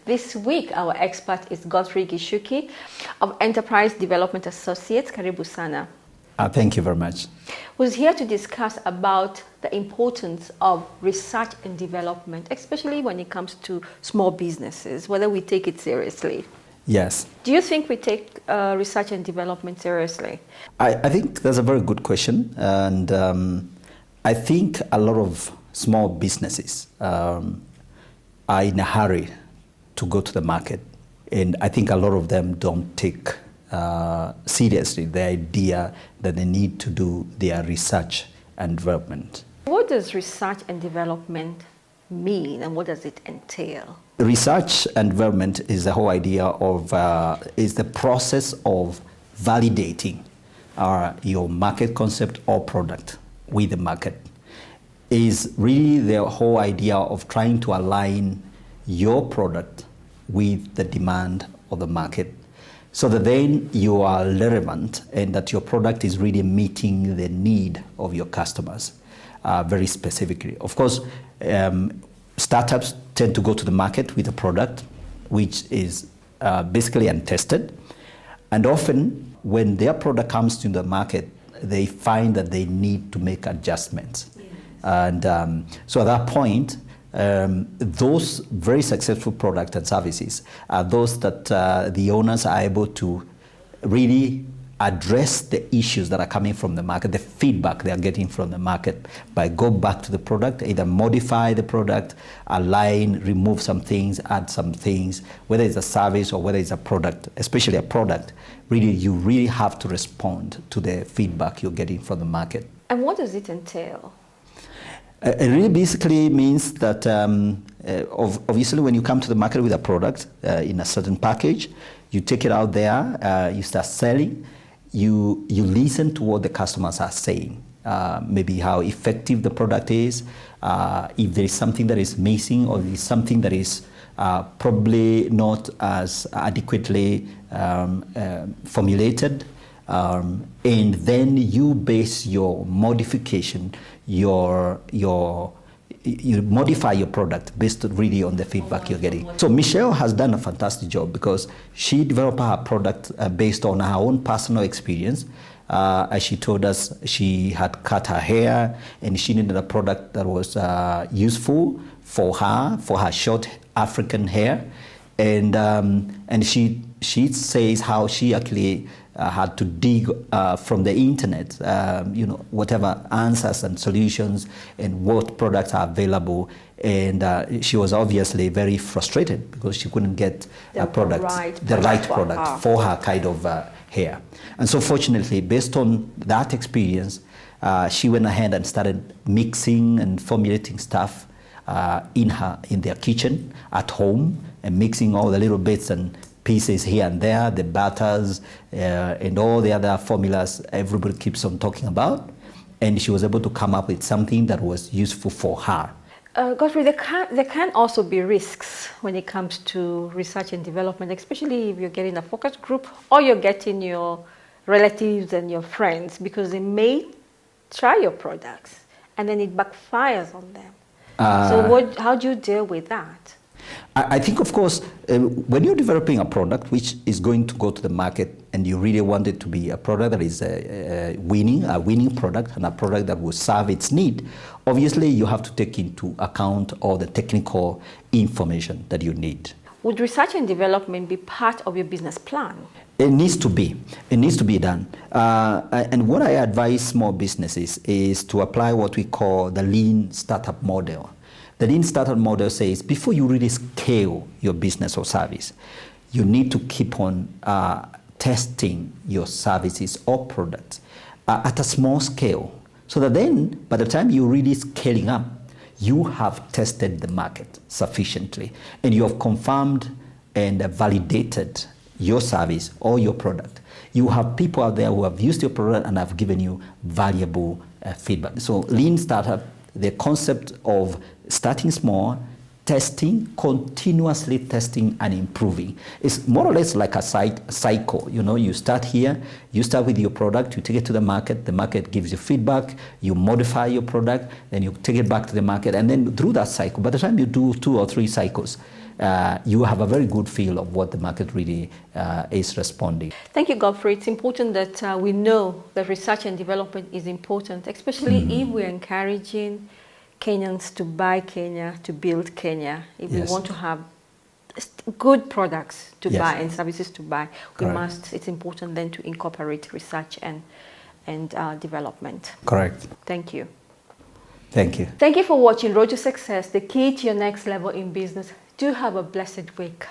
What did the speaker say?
This week, our expert is Godfrey Gishuki of Enterprise Development Associates. Karibu sana. Thank you very much. Who's here to discuss about the importance of research and development, especially when it comes to small businesses, whether we take it seriously. Yes. Do you think we take research and development seriously? I think that's a very good question. And I think a lot of small businesses are in a hurry to go to the market. And I think a lot of them don't take seriously the idea that they need to do their research and development. What does research and development mean, and what does it entail? Research and development is the whole idea of, is the process of validating your market concept or product with the market. Is really the whole idea of trying to align your product with the demand of the market, so that then you are relevant and that your product is really meeting the need of your customers very specifically. Of course, startups tend to go to the market with a product which is basically untested. And often when their product comes to the market, they find that they need to make adjustments. Yes. And so at that point, those very successful products and services are those that the owners are able to really address the issues that are coming from the market, the feedback they are getting from the market, by go back to the product, either modify the product, align, remove some things, add some things, whether it's a service or whether it's a product, especially a product. Really, you really have to respond to the feedback you're getting from the market. And what does it entail? It really basically means that obviously when you come to the market with a product in a certain package, you take it out there, you start selling, you listen to what the customers are saying, maybe how effective the product is, if there is something that is missing or there is something that is probably not as adequately formulated. And then you base your modification, you modify your product based really on the feedback you're getting. So Michelle has done a fantastic job because she developed her product based on her own personal experience. As she told us, she had cut her hair and she needed a product that was useful for her short African hair. And she says how she actually had to dig from the internet, whatever answers and solutions and what products are available. And she was obviously very frustrated because she couldn't get the right product for her kind of hair. And so fortunately, based on that experience, she went ahead and started mixing and formulating stuff in their kitchen at home, and mixing all the little bits and pieces here and there, the butters and all the other formulas everybody keeps on talking about. And she was able to come up with something that was useful for her. Godfrey, there can also be risks when it comes to research and development, especially if you're getting a focus group or you're getting your relatives and your friends, because they may try your products and then it backfires on them. So how do you deal with that? I think, of course, when you're developing a product which is going to go to the market and you really want it to be a product that is a winning product and a product that will serve its need, obviously you have to take into account all the technical information that you need. Would research and development be part of your business plan? It needs to be. It needs to be done. And what I advise small businesses is to apply what we call the lean startup model. The lean startup model says before you really scale your business or service, you need to keep on testing your services or products at a small scale, so that then by the time you're really scaling up, you have tested the market sufficiently and you have confirmed and validated your service or your product. You have people out there who have used your product and have given you valuable feedback. So lean startup, the concept of starting small, testing, continuously testing and improving. It's more or less like a cycle. You start here, you start with your product, you take it to the market gives you feedback, you modify your product, then you take it back to the market, and then through that cycle, by the time you do 2 or 3 cycles, you have a very good feel of what the market really is responding. Thank you, Godfrey. It's important that we know that research and development is important, especially if we're encouraging Kenyans to buy Kenya, to build Kenya. If we want to have good products to buy and services to buy, it's important then to incorporate research and development. Correct. Thank you. Thank you. Thank you for watching Road to Success, the key to your next level in business. Do have a blessed week.